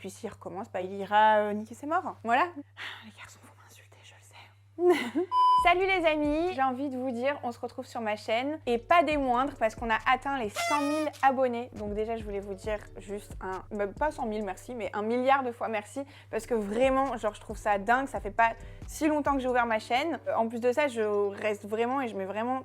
puis s'il recommence, bah, il ira niquer ses morts. Voilà. Les garçons vont m'insulter, je le sais. Salut les amis, j'ai envie de vous dire, on se retrouve sur ma chaîne et pas des moindres parce qu'on a atteint les 100 000 abonnés. Donc déjà, je voulais vous dire juste pas 100 000 merci, mais 1 milliard de fois merci parce que vraiment, genre, je trouve ça dingue. Ça fait pas si longtemps que j'ai ouvert ma chaîne. En plus de ça, je reste vraiment et je mets vraiment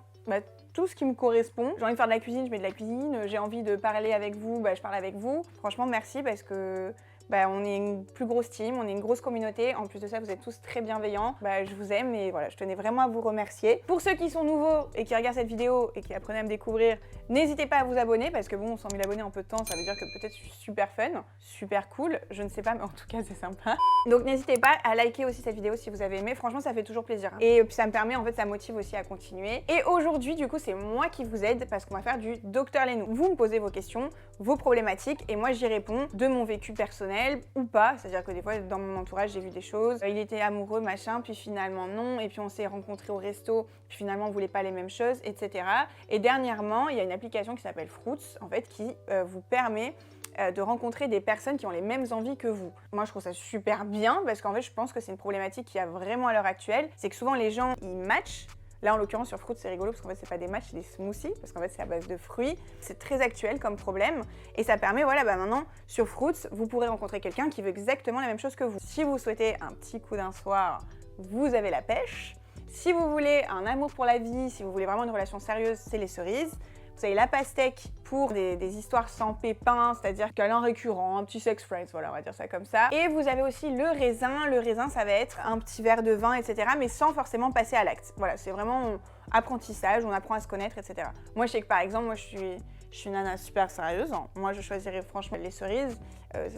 tout ce qui me correspond. J'ai envie de faire de la cuisine, je mets de la cuisine. J'ai envie de parler avec vous, je parle avec vous. Franchement, merci parce que on est une plus grosse team, on est une grosse communauté. En plus de ça, vous êtes tous très bienveillants. Je vous aime et voilà, je tenais vraiment à vous remercier. Pour ceux qui sont nouveaux et qui regardent cette vidéo et qui apprennent à me découvrir, n'hésitez pas à vous abonner parce que bon, 100 000 abonnés en peu de temps, ça veut dire que peut-être je suis super fun, super cool. Je ne sais pas, mais en tout cas, c'est sympa. Donc n'hésitez pas à liker aussi cette vidéo si vous avez aimé. Franchement, ça fait toujours plaisir. Et puis ça me permet, en fait, ça motive aussi à continuer. Et aujourd'hui, du coup, c'est moi qui vous aide parce qu'on va faire du Docteur Lénou. Vous me posez vos questions, vos problématiques et moi, j'y réponds de mon vécu personnel ou pas. C'est-à-dire que des fois, dans mon entourage, j'ai vu des choses. Il était amoureux, machin, puis finalement non. Et puis on s'est rencontrés au resto, puis finalement on voulait pas les mêmes choses, etc. Et dernièrement, il y a une application qui s'appelle Fruits, en fait, qui vous permet de rencontrer des personnes qui ont les mêmes envies que vous. Moi, je trouve ça super bien parce qu'en fait, je pense que c'est une problématique qu'il y a vraiment à l'heure actuelle. C'est que souvent, les gens, ils matchent. Là, en l'occurrence, sur Fruits, c'est rigolo parce qu'en fait, c'est pas des matchs, c'est des smoothies parce qu'en fait, c'est à base de fruits. C'est très actuel comme problème et ça permet, voilà, maintenant, sur Fruits, vous pourrez rencontrer quelqu'un qui veut exactement la même chose que vous. Si vous souhaitez un petit coup d'un soir, vous avez la pêche. Si vous voulez un amour pour la vie, si vous voulez vraiment une relation sérieuse, c'est les cerises. Vous avez la pastèque pour des histoires sans pépins, c'est-à-dire câlin récurrent, un petit sex friends, voilà, on va dire ça comme ça. Et vous avez aussi le raisin. Le raisin, ça va être un petit verre de vin, etc. mais sans forcément passer à l'acte. Voilà, c'est vraiment apprentissage, on apprend à se connaître, etc. Moi, je sais que par exemple, moi, je suis une nana super sérieuse. Moi, je choisirais franchement les cerises.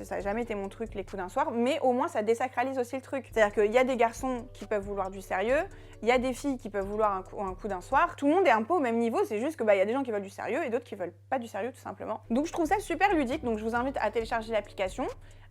Ça n'a jamais été mon truc, les coups d'un soir. Mais au moins, ça désacralise aussi le truc. C'est-à-dire qu'il y a des garçons qui peuvent vouloir du sérieux. Il y a des filles qui peuvent vouloir un coup d'un soir. Tout le monde est un peu au même niveau. C'est juste que y a des gens qui veulent du sérieux et d'autres qui veulent pas du sérieux, tout simplement. Donc, je trouve ça super ludique. Donc, je vous invite à télécharger l'application,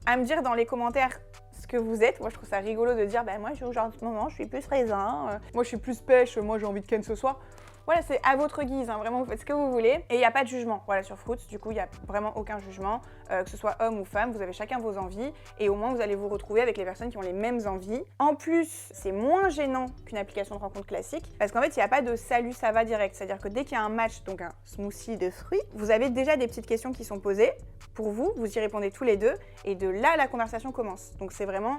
à me dire dans les commentaires ce que vous êtes. Moi, je trouve ça rigolo de dire, moi, genre, en ce moment, je suis plus raisin. Moi, je suis plus pêche. Moi, j'ai envie de ken ce soir. Voilà, c'est à votre guise, hein, vraiment, vous faites ce que vous voulez. Et il n'y a pas de jugement. Voilà, sur Fruits, du coup, il n'y a vraiment aucun jugement, que ce soit homme ou femme, vous avez chacun vos envies. Et au moins, vous allez vous retrouver avec les personnes qui ont les mêmes envies. En plus, c'est moins gênant qu'une application de rencontre classique, parce qu'en fait, il n'y a pas de salut, ça va direct. C'est-à-dire que dès qu'il y a un match, donc un smoothie de fruits, vous avez déjà des petites questions qui sont posées pour vous, vous y répondez tous les deux, et de là, la conversation commence. Donc c'est vraiment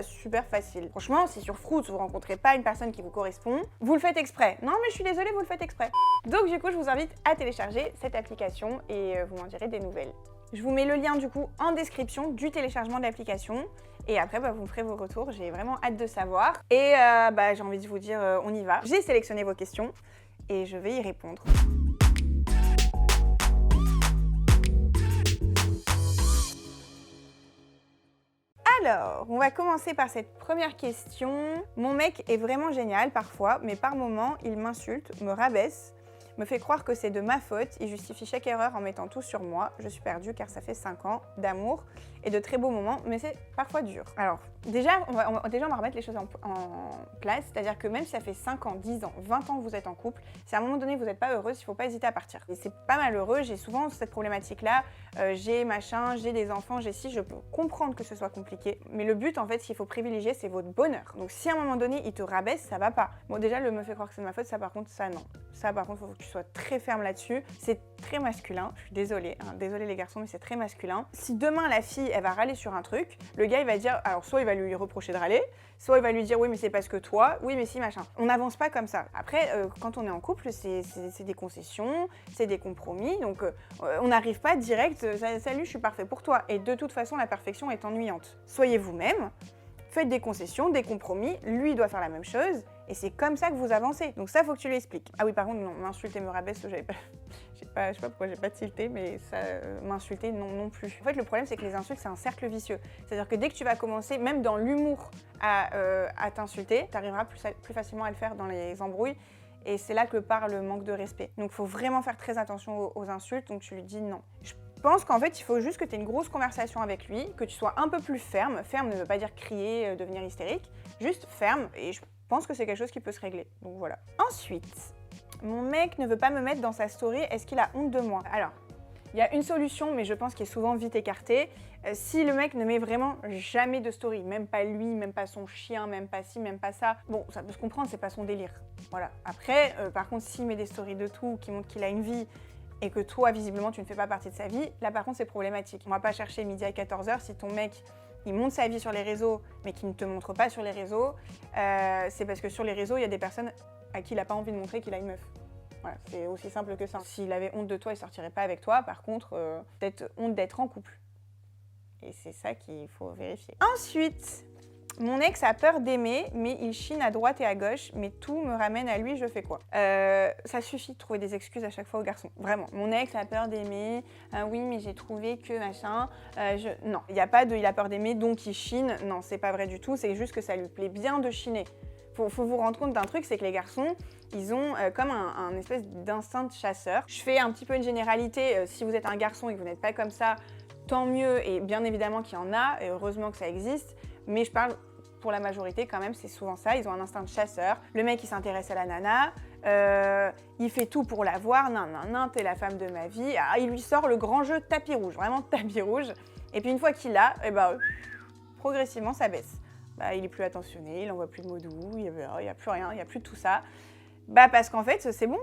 super facile. Franchement, si sur Fruits, vous rencontrez pas une personne qui vous correspond, vous le faites exprès. Non, mais je suis désolée, vous le faites exprès. Donc du coup, je vous invite à télécharger cette application et vous m'en direz des nouvelles. Je vous mets le lien du coup en description du téléchargement de l'application. Et après, vous me ferez vos retours. J'ai vraiment hâte de savoir. Et j'ai envie de vous dire, on y va. J'ai sélectionné vos questions et je vais y répondre. Alors, on va commencer par cette première question. Mon mec est vraiment génial parfois, mais par moments, il m'insulte, me rabaisse, me fait croire que c'est de ma faute. Il justifie chaque erreur en mettant tout sur moi. Je suis perdue car ça fait 5 ans d'amour et de très beaux moments, mais c'est parfois dur. Alors, déjà, on va remettre les choses en place. C'est-à-dire que même si ça fait 5 ans, 10 ans, 20 ans que vous êtes en couple, si à un moment donné, vous n'êtes pas heureuse, il ne faut pas hésiter à partir. Et c'est pas malheureux, j'ai souvent cette problématique-là. J'ai machin, j'ai des enfants, j'ai ci, je peux comprendre que ce soit compliqué. Mais le but, en fait, ce qu'il faut privilégier, c'est votre bonheur. Donc, si à un moment donné, il te rabaisse, ça va pas. Bon, déjà, le me fait croire que c'est de ma faute, ça par contre, ça non. Ça par contre, il faut que tu sois très ferme là-dessus. C'est très masculin, je suis désolée, désolée les garçons, mais c'est très masculin. Si demain, la fille, elle va râler sur un truc, le gars, il va dire, alors soit il va lui reprocher de râler, soit il va lui dire, oui, mais c'est parce que toi, oui, mais si, machin. On n'avance pas comme ça. Après, quand on est en couple, c'est des concessions, c'est des compromis, donc on n'arrive pas direct, salut, je suis parfait pour toi. Et de toute façon, la perfection est ennuyante. Soyez vous-même, faites des concessions, des compromis, lui doit faire la même chose, et c'est comme ça que vous avancez. Donc ça, faut que tu lui expliques. Ah oui, par contre, non, m'insulter, me rabaisse, je sais pas pourquoi j'ai pas tilté, mais ça, m'insulter, non plus. En fait, le problème, c'est que les insultes, c'est un cercle vicieux. C'est-à-dire que dès que tu vas commencer, même dans l'humour, à t'insulter, tu arriveras plus facilement à le faire dans les embrouilles. Et c'est là que part le manque de respect. Donc, il faut vraiment faire très attention aux insultes. Donc, tu lui dis non. Je pense qu'en fait, il faut juste que tu aies une grosse conversation avec lui, que tu sois un peu plus ferme. Ferme ne veut pas dire crier, devenir hystérique. Juste ferme. Et je pense que c'est quelque chose qui peut se régler. Donc, voilà. Ensuite, mon mec ne veut pas me mettre dans sa story. Est-ce qu'il a honte de moi? Alors, Il y a une solution, mais je pense qu'elle est souvent vite écartée. Si le mec ne met vraiment jamais de story, même pas lui, même pas son chien, même pas ci, même pas ça, bon, ça peut se comprendre, c'est pas son délire. Voilà. Après, par contre, s'il met des stories de tout, qui montrent qu'il a une vie, et que toi, visiblement, tu ne fais pas partie de sa vie, là, par contre, c'est problématique. On va pas chercher midi à 14h si ton mec, il montre sa vie sur les réseaux, mais qu'il ne te montre pas sur les réseaux, c'est parce que sur les réseaux, il y a des personnes à qui il n'a pas envie de montrer qu'il a une meuf. Voilà, c'est aussi simple que ça. S'il avait honte de toi, il sortirait pas avec toi. Par contre, peut-être honte d'être en couple. Et c'est ça qu'il faut vérifier. Ensuite, mon ex a peur d'aimer, mais il chine à droite et à gauche, mais tout me ramène à lui, je fais quoi? Ça suffit de trouver des excuses à chaque fois aux garçons. Vraiment. Mon ex a peur d'aimer, oui, mais j'ai trouvé que machin. Non, il n'y a pas de il a peur d'aimer, donc il chine. Non, c'est pas vrai du tout, c'est juste que ça lui plaît bien de chiner. Faut vous rendre compte d'un truc, c'est que les garçons, ils ont comme un espèce d'instinct de chasseur. Je fais un petit peu une généralité, si vous êtes un garçon et que vous n'êtes pas comme ça, tant mieux, et bien évidemment qu'il y en a, et heureusement que ça existe, mais je parle pour la majorité quand même, c'est souvent ça, ils ont un instinct de chasseur. Le mec, il s'intéresse à la nana, il fait tout pour la voir, nan, t'es la femme de ma vie. Ah, il lui sort le grand jeu tapis rouge, vraiment tapis rouge, et puis une fois qu'il l'a, progressivement ça baisse. Il est plus attentionné, il n'envoie plus de mots doux, il n'y a plus rien, il n'y a plus de tout ça. Parce qu'en fait, c'est bon.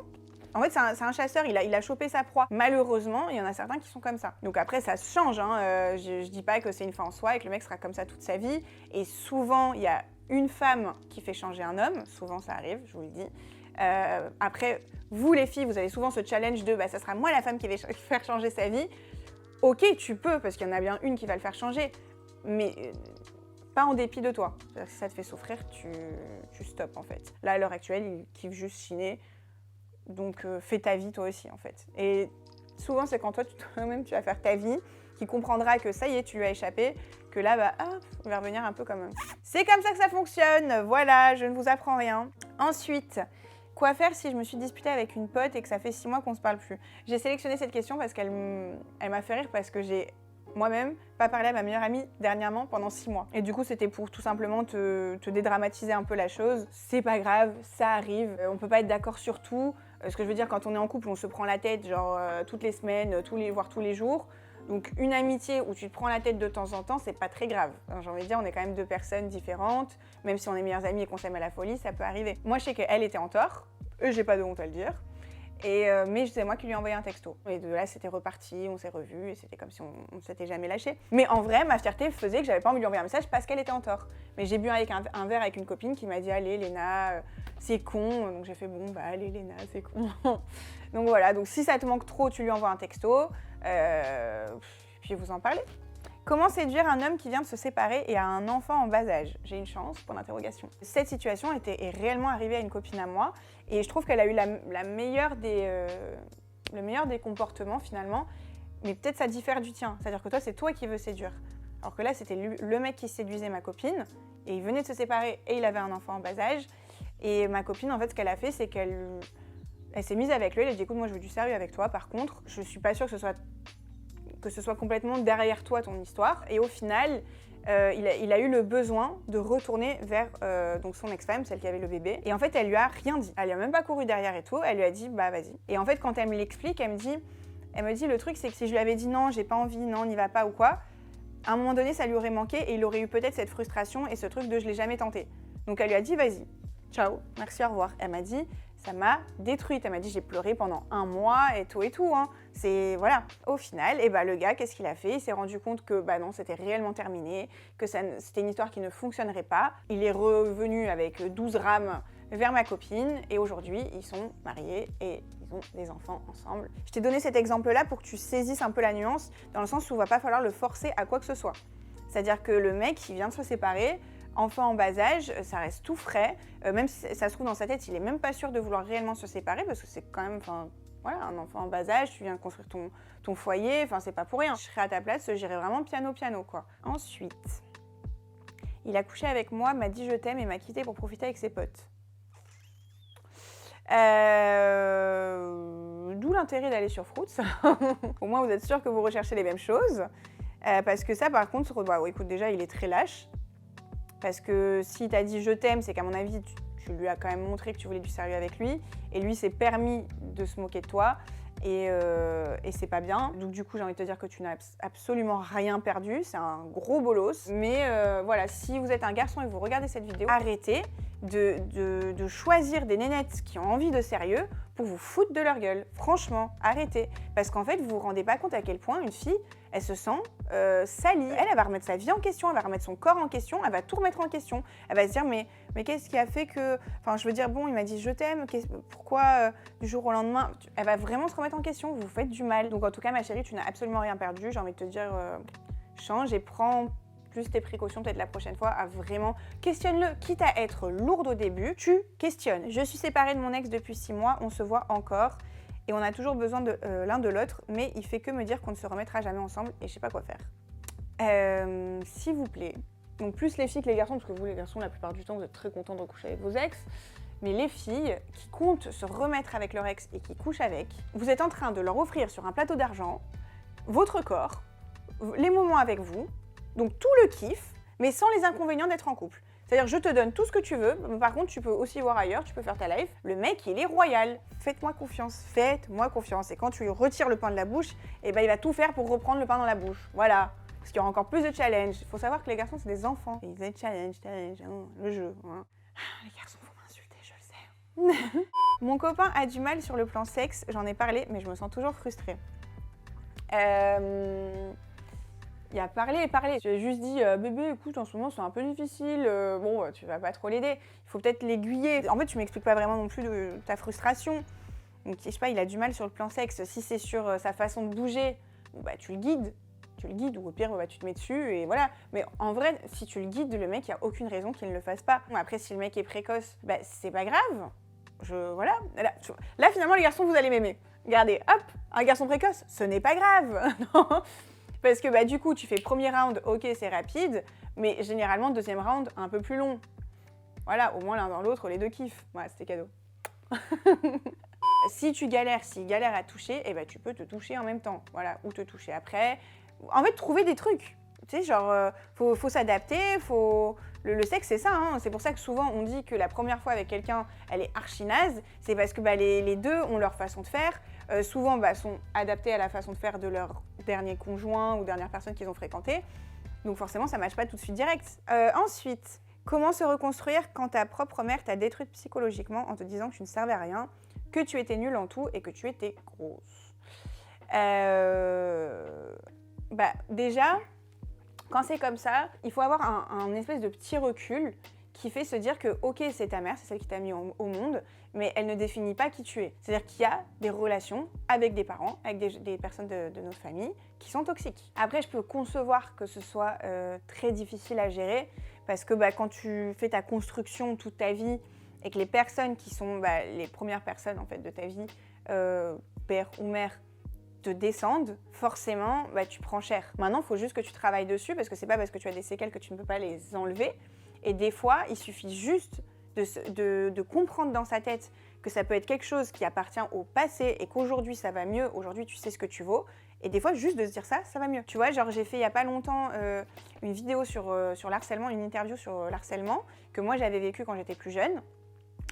En fait, c'est un chasseur, il a chopé sa proie. Malheureusement, il y en a certains qui sont comme ça. Donc après, ça se change, hein. Je dis pas que c'est une fin en soi et que le mec sera comme ça toute sa vie. Et souvent, il y a une femme qui fait changer un homme. Souvent, ça arrive, je vous le dis. Après, vous les filles, vous avez souvent ce challenge de ça sera moi la femme qui va faire changer sa vie. Ok, tu peux, parce qu'il y en a bien une qui va le faire changer. Mais pas en dépit de toi. Si ça te fait souffrir, tu stoppes en fait. Là, à l'heure actuelle, il kiffe juste chiner. Donc, fais ta vie toi aussi en fait. Et souvent, c'est quand toi-même, tu vas faire ta vie, qu'il comprendra que ça y est, tu lui as échappé, que là, il va revenir un peu comme... C'est comme ça que ça fonctionne, voilà, je ne vous apprends rien. Ensuite, quoi faire si je me suis disputée avec une pote et que ça fait 6 mois qu'on ne se parle plus? J'ai sélectionné cette question parce qu'elle m'a fait rire parce que j'ai moi-même pas parlé à ma meilleure amie dernièrement pendant 6 mois. Et du coup, c'était pour tout simplement te dédramatiser un peu la chose. C'est pas grave, ça arrive, on peut pas être d'accord sur tout. Ce que je veux dire, quand on est en couple, on se prend la tête genre toutes les semaines, voire tous les jours. Donc une amitié où tu te prends la tête de temps en temps, c'est pas très grave. J'ai envie de dire, on est quand même deux personnes différentes. Même si on est meilleures amies et qu'on s'aime à la folie, ça peut arriver. Moi, je sais qu'elle était en tort. J'ai pas de honte à le dire. Mais c'est moi qui lui ai envoyé un texto. Et de là, c'était reparti, on s'est revus, et c'était comme si on ne s'était jamais lâché. Mais en vrai, ma fierté faisait que j'avais pas envie de lui envoyer un message parce qu'elle était en tort. Mais j'ai bu avec un verre avec une copine qui m'a dit « Allez, Léna, c'est con ». Donc j'ai fait « Bon, allez, Léna, c'est con ». Donc voilà, donc si ça te manque trop, tu lui envoies un texto, puis vous en parlez. Comment séduire un homme qui vient de se séparer et a un enfant en bas âge? J'ai une chance, pour l'interrogation. Cette situation est réellement arrivée à une copine à moi et je trouve qu'elle a eu le meilleur des comportements finalement, mais peut-être ça diffère du tien. C'est-à-dire que toi, c'est toi qui veux séduire. Alors que là, c'était le mec qui séduisait ma copine et il venait de se séparer et il avait un enfant en bas âge. Et ma copine, en fait, ce qu'elle a fait, c'est qu'elle s'est mise avec lui, elle a dit « Écoute, moi je veux du sérieux avec toi, par contre, je suis pas sûre que ce soit complètement derrière toi ton histoire ». Et au final, il a eu le besoin de retourner vers donc son ex-femme, celle qui avait le bébé. Et en fait, elle lui a rien dit. Elle lui a même pas couru derrière et tout. Elle lui a dit « Bah vas-y ». Et en fait, quand elle me l'explique, elle me dit le truc, c'est que si je lui avais dit « Non, j'ai pas envie, non, n'y va pas » ou quoi, à un moment donné, ça lui aurait manqué et il aurait eu peut-être cette frustration et ce truc de « Je l'ai jamais tenté ». Donc elle lui a dit « Vas-y, ciao, merci, au revoir ». Elle m'a dit « Ça m'a détruite ». Elle m'a dit « J'ai pleuré pendant 1 mois et tout, hein ». C'est voilà. Au final, le gars, qu'est-ce qu'il a fait? Il s'est rendu compte que non, c'était réellement terminé, que c'était une histoire qui ne fonctionnerait pas. Il est revenu avec 12 rames vers ma copine et aujourd'hui, ils sont mariés et ils ont des enfants ensemble. Je t'ai donné cet exemple-là pour que tu saisisses un peu la nuance, dans le sens où il ne va pas falloir le forcer à quoi que ce soit. C'est-à-dire que le mec qui vient de se séparer, enfant en bas âge, ça reste tout frais. Même si ça se trouve dans sa tête, il est même pas sûr de vouloir réellement se séparer parce que c'est quand même, voilà, un enfant en bas âge, tu viens de construire ton foyer, c'est pas pour rien. Je serais à ta place, j'irais vraiment piano quoi. Ensuite, il a couché avec moi, m'a dit je t'aime et m'a quitté pour profiter avec ses potes. D'où l'intérêt d'aller sur Fruits. Au moins vous êtes sûr que vous recherchez les mêmes choses. Parce que ça par contre, écoute, déjà il est très lâche. Parce que s'il t'a dit je t'aime, c'est qu'à mon avis, tu lui as quand même montré que tu voulais du sérieux avec lui. Et lui s'est permis de se moquer de toi. et c'est pas bien. Donc du coup, j'ai envie de te dire que tu n'as absolument rien perdu, c'est un gros bolos. Mais voilà, si vous êtes un garçon et que vous regardez cette vidéo, arrêtez de choisir des nénettes qui ont envie de sérieux pour vous foutre de leur gueule. Franchement, arrêtez. Parce qu'en fait, vous vous rendez pas compte à quel point une fille, elle se sent salie. Elle va remettre sa vie en question, elle va remettre son corps en question, elle va tout remettre en question. Elle va se dire, mais qu'est-ce qui a fait que... Enfin, je veux dire, bon, il m'a dit je t'aime, pourquoi du jour au lendemain... Elle va vraiment se remettre en question, vous vous faites du mal. Donc en tout cas, ma chérie, tu n'as absolument rien perdu. J'ai envie de te dire, change et prends plus tes précautions peut-être la prochaine fois à vraiment... Questionne-le, quitte à être lourde au début, tu questionnes. Je suis séparée de mon ex depuis 6 mois, on se voit encore. Et on a toujours besoin de l'un de l'autre, mais il fait que me dire qu'on ne se remettra jamais ensemble et je sais pas quoi faire. S'il vous plaît, donc plus les filles que les garçons, parce que vous les garçons, la plupart du temps, vous êtes très contents de coucher avec vos ex, mais les filles qui comptent se remettre avec leur ex et qui couchent avec, vous êtes en train de leur offrir sur un plateau d'argent votre corps, les moments avec vous, donc tout le kiff, mais sans les inconvénients d'être en couple. C'est-à-dire, je te donne tout ce que tu veux, mais par contre, tu peux aussi voir ailleurs, tu peux faire ta life. Le mec, il est royal. Faites-moi confiance, faites-moi confiance. Et quand tu lui retires le pain de la bouche, eh ben, il va tout faire pour reprendre le pain dans la bouche. Voilà. Parce qu'il y aura encore plus de challenge. Il faut savoir que les garçons, c'est des enfants. Et ils aiment challenge, le jeu. Hein. Les garçons vont m'insulter, je le sais. Mon copain a du mal sur le plan sexe, j'en ai parlé, mais je me sens toujours frustrée. Il a parlé. J'ai juste dit, bébé, écoute, en ce moment, c'est un peu difficile. Bon, tu vas pas trop l'aider. Il faut peut-être l'aiguiller. En fait, tu m'expliques pas vraiment non plus de ta frustration. Donc, je sais pas, il a du mal sur le plan sexe. Si c'est sur sa façon de bouger, bon, bah, tu le guides. Ou au pire, bah, tu te mets dessus et voilà. Mais en vrai, si tu le guides, le mec, il n'y a aucune raison qu'il ne le fasse pas. Bon, après, si le mec est précoce, bah, c'est pas grave. Voilà. Là, finalement, les garçons, vous allez m'aimer. Regardez, hop, un garçon précoce, ce n'est pas grave. Non. Parce que bah, du coup, tu fais premier round, ok, c'est rapide, mais généralement, deuxième round, un peu plus long. Voilà, au moins l'un dans l'autre, les deux kiffent. Voilà, c'était cadeau. Si tu galères, s'il galère à toucher, eh ben, tu peux te toucher en même temps. Voilà, ou te toucher après. En fait, trouver des trucs. Tu sais, genre, faut s'adapter, Le sexe, c'est ça, hein. C'est pour ça que souvent, on dit que la première fois avec quelqu'un, elle est archi naze. C'est parce que bah, les deux ont leur façon de faire. Souvent bah, sont adaptés à la façon de faire de leur dernier conjoint ou dernière personne qu'ils ont fréquentée. Donc forcément, ça ne matche pas tout de suite direct. Ensuite, comment se reconstruire quand ta propre mère t'a détruite psychologiquement en te disant que tu ne servais à rien, que tu étais nulle en tout et que tu étais grosse. Bah, déjà, quand c'est comme ça, il faut avoir un espèce de petit recul qui fait se dire que ok, c'est ta mère, c'est celle qui t'a mis au monde, mais elle ne définit pas qui tu es. C'est-à-dire qu'il y a des relations avec des parents, avec des personnes de notre famille qui sont toxiques. Après, je peux concevoir que ce soit très difficile à gérer parce que bah, quand tu fais ta construction toute ta vie et que les personnes qui sont bah, les premières personnes en fait, de ta vie, père ou mère, te descendent, forcément, bah, tu prends cher. Maintenant, il faut juste que tu travailles dessus parce que c'est pas parce que tu as des séquelles que tu ne peux pas les enlever. Et des fois, il suffit juste de comprendre dans sa tête que ça peut être quelque chose qui appartient au passé et qu'aujourd'hui ça va mieux, aujourd'hui tu sais ce que tu vaux. Et des fois, juste de se dire ça va mieux. Tu vois, genre j'ai fait il y a pas longtemps une vidéo sur l'harcèlement, une interview sur l'harcèlement que moi j'avais vécu quand j'étais plus jeune,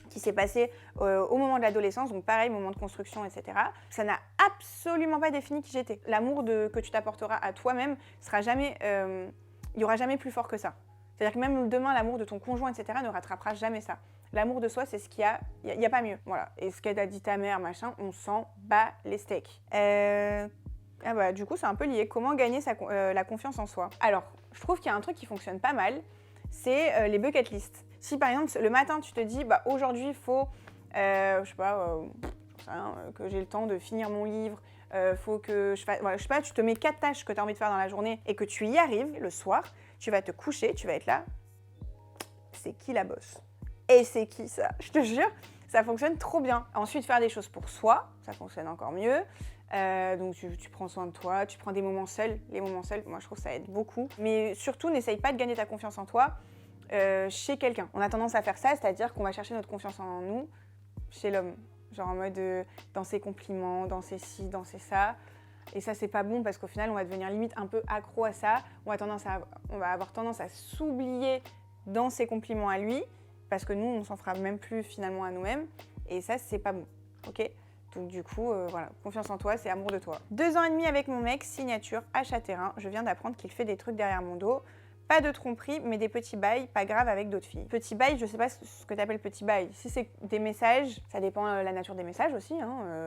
qui s'est passé au moment de l'adolescence, donc pareil, moment de construction, etc. Ça n'a absolument pas défini qui j'étais. L'amour que tu t'apporteras à toi-même sera jamais, il n'y aura jamais plus fort que ça. C'est-à-dire que même demain, l'amour de ton conjoint, etc. ne rattrapera jamais ça. L'amour de soi, c'est ce qu'il y a, il n'y a pas mieux. Voilà. Et ce qu'elle a dit ta mère, machin, on s'en bat les steaks. Ah bah, du coup, c'est un peu lié. Comment gagner la confiance en soi? Alors, je trouve qu'il y a un truc qui fonctionne pas mal, c'est les bucket lists. Si par exemple, le matin, tu te dis, bah, aujourd'hui, il faut, je sais pas, que j'ai le temps de finir mon livre, faut que je fasse, voilà, je sais pas, tu te mets 4 tâches que tu as envie de faire dans la journée et que tu y arrives le soir, tu vas te coucher, tu vas être là, c'est qui la bosse? Et c'est qui ça? Je te jure, ça fonctionne trop bien. Ensuite, faire des choses pour soi, ça fonctionne encore mieux. Donc tu prends soin de toi, tu prends des moments seuls. Les moments seuls, moi je trouve que ça aide beaucoup. Mais surtout, n'essaye pas de gagner ta confiance en toi chez quelqu'un. On a tendance à faire ça, c'est-à-dire qu'on va chercher notre confiance en nous chez l'homme. Genre en mode dans ses compliments, dans ses ci, dans ses ça. Et ça, c'est pas bon parce qu'au final, on va devenir limite un peu accro à ça. On va avoir tendance à s'oublier dans ses compliments à lui parce que nous, on s'en fera même plus finalement à nous-mêmes. Et ça, c'est pas bon. Ok ? Donc du coup, voilà, confiance en toi, c'est amour de toi. 2 ans et demi avec mon mec, signature, achat terrain. Je viens d'apprendre qu'il fait des trucs derrière mon dos. Pas de tromperie, mais des petits bails, pas grave avec d'autres filles. Petits bails, je sais pas ce que t'appelles petit bail. Si c'est des messages, ça dépend de la nature des messages aussi.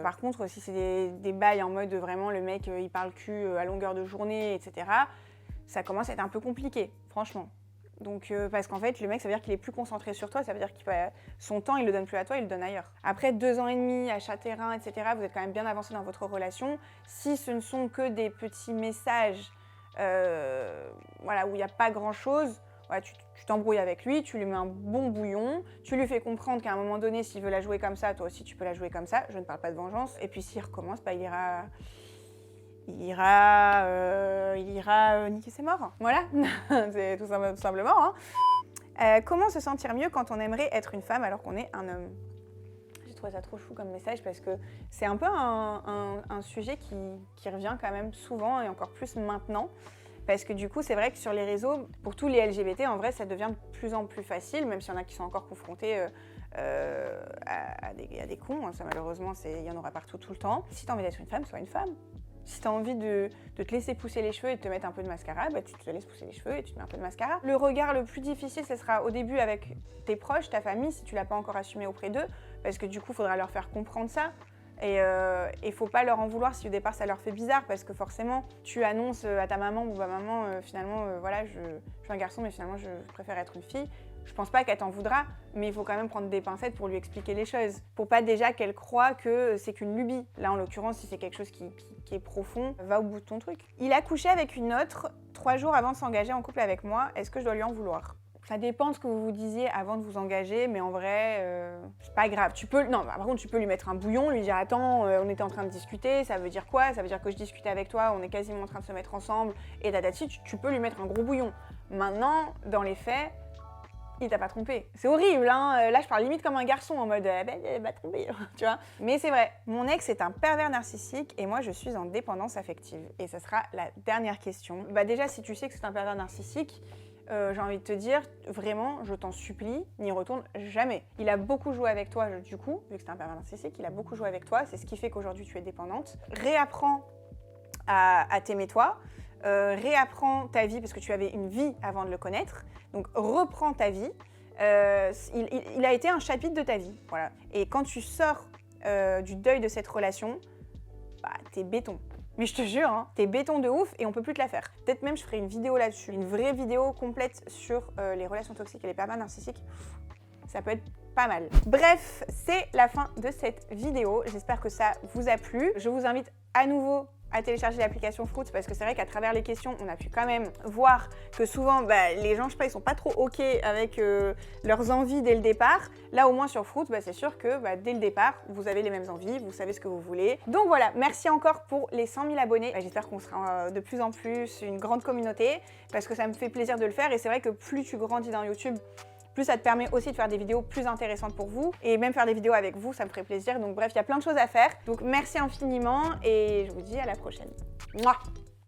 Par contre, si c'est des bails en mode vraiment le mec il parle cul à longueur de journée, etc., ça commence à être un peu compliqué, franchement. Donc, parce qu'en fait, le mec, ça veut dire qu'il est plus concentré sur toi, ça veut dire que son temps, il le donne plus à toi, il le donne ailleurs. Après 2 ans et demi, achat terrain, etc., vous êtes quand même bien avancé dans votre relation. Si ce ne sont que des petits messages, voilà, où il n'y a pas grand-chose, voilà, tu t'embrouilles avec lui, tu lui mets un bon bouillon, tu lui fais comprendre qu'à un moment donné, s'il veut la jouer comme ça, toi aussi, tu peux la jouer comme ça. Je ne parle pas de vengeance. Et puis, s'il recommence, bah, il ira niquer ses morts. Voilà, c'est tout simplement. Comment se sentir mieux quand on aimerait être une femme alors qu'on est un homme? J'ai trouvé ça trop chou comme message parce que c'est un peu un sujet qui revient quand même souvent et encore plus maintenant. Parce que du coup, c'est vrai que sur les réseaux, pour tous les LGBT, en vrai, ça devient de plus en plus facile, même s'il y en a qui sont encore confrontés à des cons. Ça, malheureusement, il y en aura partout tout le temps. Si tu as envie d'être une femme, sois une femme. Si tu as envie de te laisser pousser les cheveux et de te mettre un peu de mascara, bah, tu te laisses pousser les cheveux et tu te mets un peu de mascara. Le regard le plus difficile, ce sera au début avec tes proches, ta famille, si tu l'as pas encore assumé auprès d'eux, parce que du coup, il faudra leur faire comprendre ça. Et il faut pas leur en vouloir si au départ ça leur fait bizarre, parce que forcément, tu annonces à ta maman, ou bah maman, finalement, voilà, je suis un garçon, mais finalement, je préfère être une fille. Je pense pas qu'elle t'en voudra, mais il faut quand même prendre des pincettes pour lui expliquer les choses. Pour pas déjà qu'elle croie que c'est qu'une lubie. Là, en l'occurrence, si c'est quelque chose qui est profond, va au bout de ton truc. Il a couché avec une autre 3 jours avant de s'engager en couple avec moi. Est-ce que je dois lui en vouloir? Ça dépend de ce que vous vous disiez avant de vous engager, mais en vrai, c'est pas grave. Non, par contre, tu peux lui mettre un bouillon, lui dire « Attends, on était en train de discuter, ça veut dire quoi? Ça veut dire que je discutais avec toi, on est quasiment en train de se mettre ensemble, et tatati, tu peux lui mettre un gros bouillon. » Maintenant, dans les faits, il t'a pas trompé. C'est horrible, hein. Là, je parle limite comme un garçon, en mode il m'a trompé, tu vois. Mais c'est vrai, mon ex est un pervers narcissique et moi, je suis en dépendance affective. Et ça sera la dernière question. Bah déjà, si tu sais que c'est un pervers narcissique, j'ai envie de te dire, vraiment, je t'en supplie, n'y retourne jamais. Il a beaucoup joué avec toi, du coup, vu que c'est un pervers narcissique, il a beaucoup joué avec toi, c'est ce qui fait qu'aujourd'hui, tu es dépendante. Réapprends à t'aimer toi. Réapprends ta vie parce que tu avais une vie avant de le connaître. Donc reprends ta vie. Il a été un chapitre de ta vie. Voilà. Et quand tu sors du deuil de cette relation, bah, t'es béton. Mais je te jure, hein, t'es béton de ouf et on peut plus te la faire. Peut-être même je ferai une vidéo là-dessus, une vraie vidéo complète sur les relations toxiques et les pervers narcissiques. Ça peut être pas mal. Bref, c'est la fin de cette vidéo. J'espère que ça vous a plu. Je vous invite à nouveau à télécharger l'application Fruits parce que c'est vrai qu'à travers les questions, on a pu quand même voir que souvent, les gens, je sais pas, ils sont pas trop OK avec leurs envies dès le départ. Là, au moins sur Fruits, c'est sûr que dès le départ, vous avez les mêmes envies, vous savez ce que vous voulez. Donc voilà, merci encore pour les 100 000 abonnés. J'espère qu'on sera de plus en plus une grande communauté parce que ça me fait plaisir de le faire et c'est vrai que plus tu grandis dans YouTube, plus ça te permet aussi de faire des vidéos plus intéressantes pour vous et même faire des vidéos avec vous, ça me ferait plaisir. Donc bref, il y a plein de choses à faire. Donc merci infiniment et je vous dis à la prochaine. Mouah.